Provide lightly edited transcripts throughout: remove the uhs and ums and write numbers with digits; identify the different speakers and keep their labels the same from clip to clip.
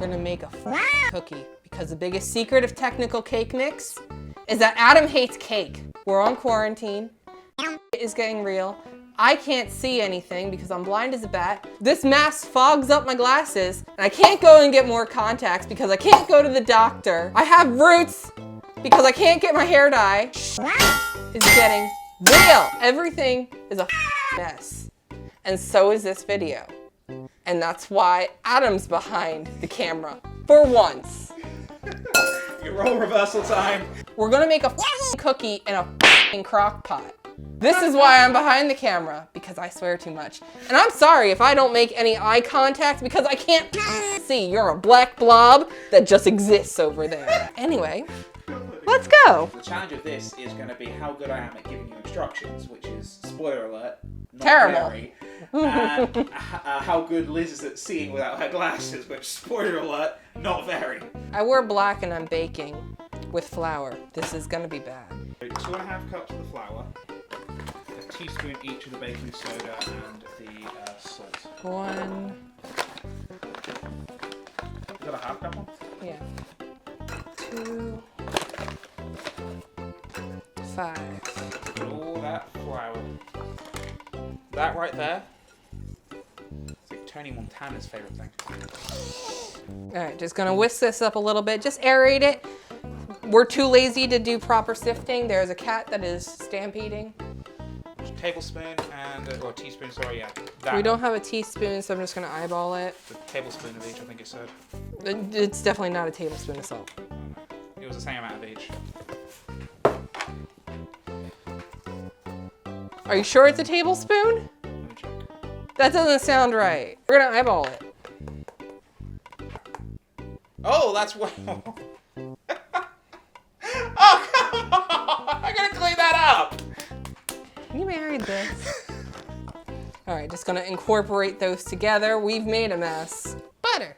Speaker 1: gonna make a cookie because the biggest secret of TechnicalCakeMix is that Adam hates cake. We're on quarantine. It is getting real. I can't see anything because I'm blind as a bat. This mask fogs up my glasses and I can't go and get more contacts because I can't go to the doctor. I have roots because I can't get my hair dye. It's getting real. Everything is a mess. And so is this video. And that's why Adam's behind the camera for once.
Speaker 2: Your role reversal time.
Speaker 1: We're gonna make a cookie in a crock pot. This is why I'm behind the camera, because I swear too much. And I'm sorry if I don't make any eye contact because I can't see. You're a black blob that just exists over there. Anyway, let's go.
Speaker 2: The challenge of this is going to be how good I am at giving you instructions, which is, spoiler alert, not
Speaker 1: terrible.
Speaker 2: Very. And how good Liz is at seeing without her glasses, which, spoiler alert, not very.
Speaker 1: I wear black and I'm baking with flour. This is gonna be bad.
Speaker 2: 2.5 cups of the flour, a teaspoon each of the baking soda and the salt.
Speaker 1: 1,
Speaker 2: You got a half cup one?
Speaker 1: yeah, 2, 5.
Speaker 2: All that flour. That right there. It's like Tony Montana's favorite thing.
Speaker 1: All right, just gonna whisk this up a little bit. Just aerate it. We're too lazy to do proper sifting. There's a cat that is stampeding.
Speaker 2: Tablespoon and, or teaspoon, sorry, yeah.
Speaker 1: We don't have a teaspoon, so I'm just gonna eyeball it.
Speaker 2: A tablespoon of each, I think it said.
Speaker 1: It's definitely not a tablespoon of salt.
Speaker 2: It was the same amount of each.
Speaker 1: Are you sure it's a tablespoon?
Speaker 2: Let me check.
Speaker 1: That doesn't sound right. We're gonna eyeball it.
Speaker 2: Oh, that's what. Oh, come on! I gotta clean that up!
Speaker 1: You married this. All right, just gonna incorporate those together. We've made a mess. Butter.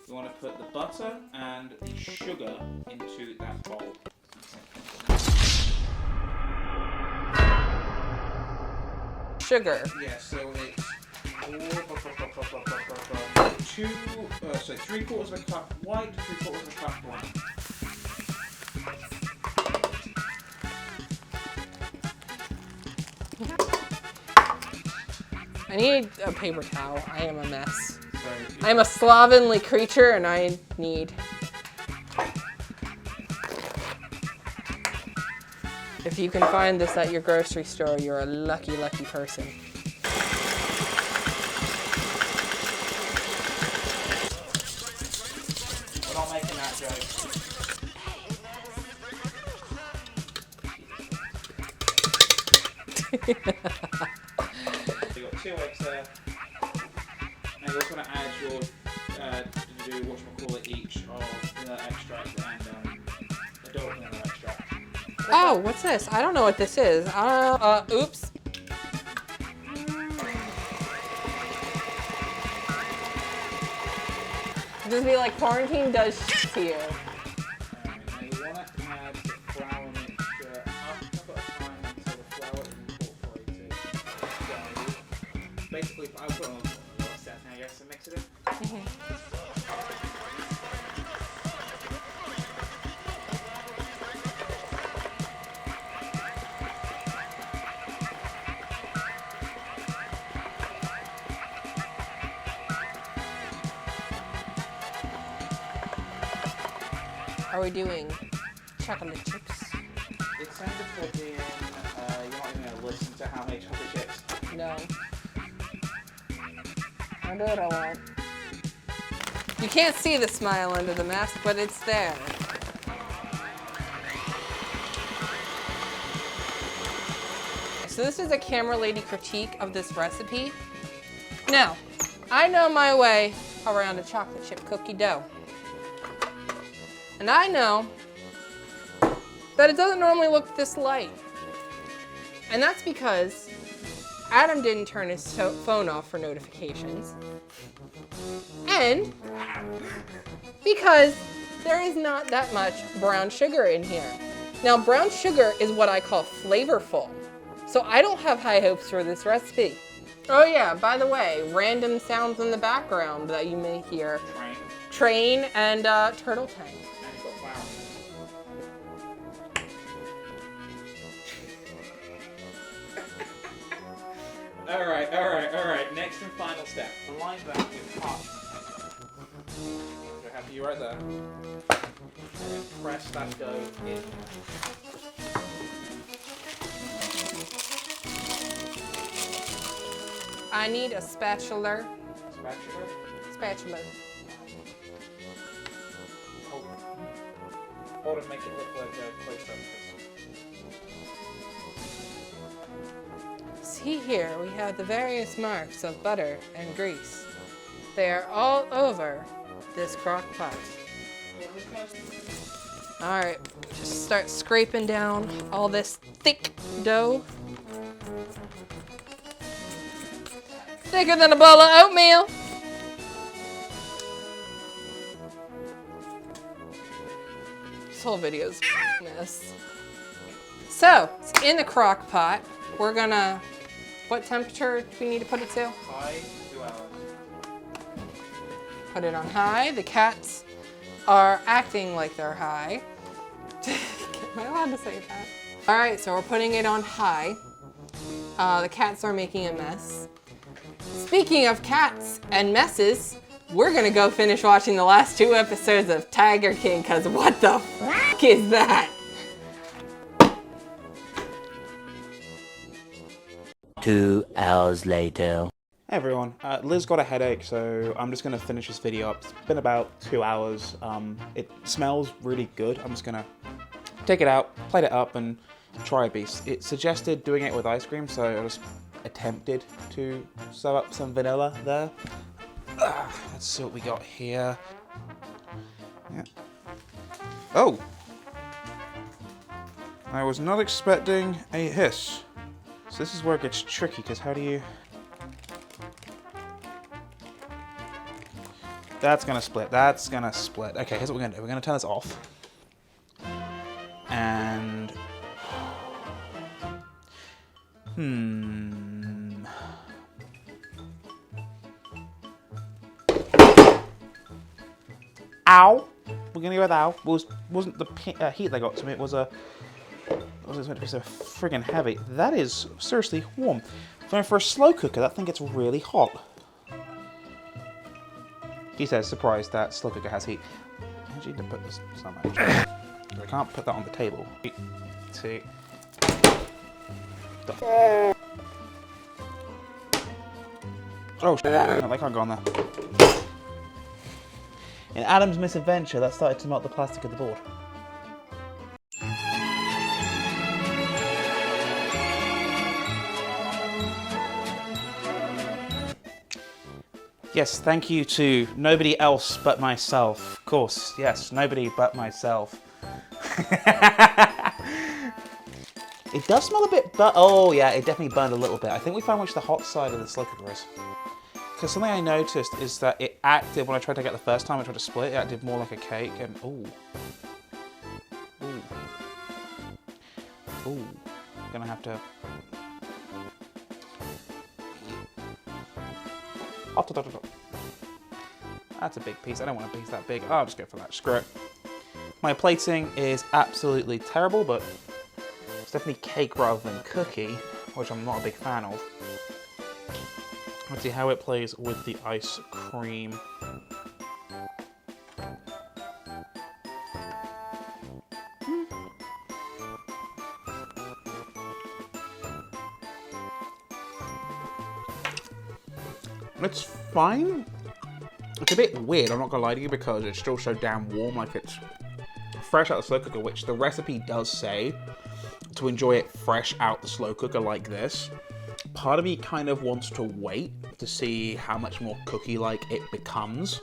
Speaker 2: You want to put the butter and the sugar into that bowl.
Speaker 1: Sugar.
Speaker 2: Yeah, so it's 3/4 of a cup white, 3/4 of a cup black.
Speaker 1: I need a paper towel. I am a mess.
Speaker 2: So
Speaker 1: I'm a slovenly creature and I need... If you can find this at your grocery store, you're a lucky, lucky person.
Speaker 2: we're not making that joke. So you've got 2 eggs there. And you're also going to add your, each of the extract and adult vanilla extract.
Speaker 1: Oh, what's this? I don't know what this is. Oops. Just be like quarantine does to you.
Speaker 2: Now you want to add the flour mixture half a cup at a time until the flour is incorporated. So basically, I'll put on a lot of steps now, I guess, and mix it in.
Speaker 1: Are we doing chocolate chips?
Speaker 2: It sounded like you're not even going to listen to how many chocolate chips.
Speaker 1: No. I do what I want. You can't see the smile under the mask, but it's there. So this is a Cameralady critique of this recipe. Now, I know my way around a chocolate chip cookie dough. And I know that it doesn't normally look this light. And that's because Adam didn't turn his phone off for notifications. And because there is not that much brown sugar in here. Now, brown sugar is what I call flavorful. So I don't have high hopes for this recipe. Oh yeah, by the way, random sounds in the background that you may hear. train and turtle tank.
Speaker 2: And you've got flour. Alright. Next and final step. Align that with parchment. So have you right there. And then press that dough in.
Speaker 1: I need a spatula.
Speaker 2: Spatula.
Speaker 1: Spatula.
Speaker 2: Hold it, make it look like a close up.
Speaker 1: See here, we have the various marks of butter and grease. They are all over this crock pot. All right, just start scraping down all this thick dough. Thicker than a bowl of oatmeal. This whole video's a mess. So, it's in the crock pot. We're gonna, what temperature do we need to put it to?
Speaker 2: High, 2 hours.
Speaker 1: Put it on high. The cats are acting like they're high. Am I allowed to say that? All right, so we're putting it on high. The cats are making a mess. Speaking of cats and messes, we're gonna go finish watching the last 2 episodes of Tiger King, cause what the f is that?
Speaker 3: 2 hours later.
Speaker 2: Hey everyone, Liz got a headache, so I'm just going to finish this video up. It's been about 2 hours. It smells really good. I'm just going to take it out, plate it up, and try a piece. It suggested doing it with ice cream, so I just attempted to sew up some vanilla there. Let's see what we got here. Yeah. Oh! I was not expecting a hiss. So this is where it gets tricky, because how do you... That's gonna split. That's gonna split. Okay, here's what we're gonna do. We're gonna turn this off. And... Ow! We're gonna go with ow. Wasn't the heat they got to me, it was a... It was meant to be so friggin' heavy. That is seriously warm. For a slow cooker, that thing gets really hot. He says, surprised that slow cooker has heat. I need to put this somewhere. I can't put that on the table. 3, 2. Oh, no, they can't go on there. In Adam's misadventure, that started to melt the plastic of the board. Yes, thank you to nobody else but myself. Of course, yes, nobody but myself. It does smell a bit, but oh yeah, it definitely burned a little bit. I think we found which the hot side of the slow cooker is. Because something I noticed is that it acted, when I tried to get the first time I tried to split it, acted more like a cake, and ooh. Ooh. Ooh. I'm gonna have to... That's a big piece. I don't want a piece that big. I'll just go for that. Screw it. My plating is absolutely terrible, but it's definitely cake rather than cookie, which I'm not a big fan of. Let's see how it plays with the ice cream. It's fine. It's a bit weird, I'm not gonna lie to you, because it's still so damn warm, like it's fresh out the slow cooker, which the recipe does say to enjoy it fresh out the slow cooker like this. Part of me kind of wants to wait to see how much more cookie-like it becomes,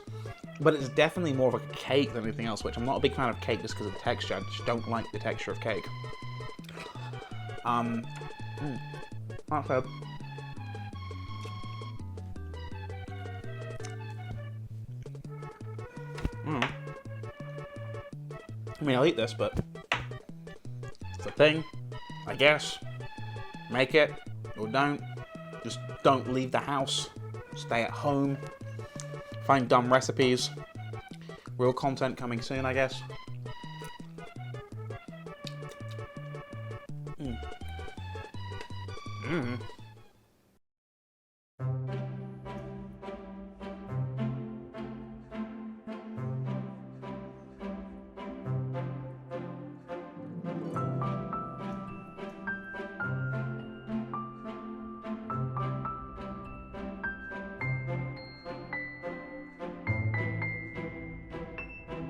Speaker 2: but it's definitely more of a cake than anything else, which I'm not a big fan of cake just because of the texture. I just don't like the texture of cake. Not bad. I mean, I'll eat this, but it's a thing, I guess. Make it, or don't. Just don't leave the house. Stay at home. Find dumb recipes. Real content coming soon, I guess.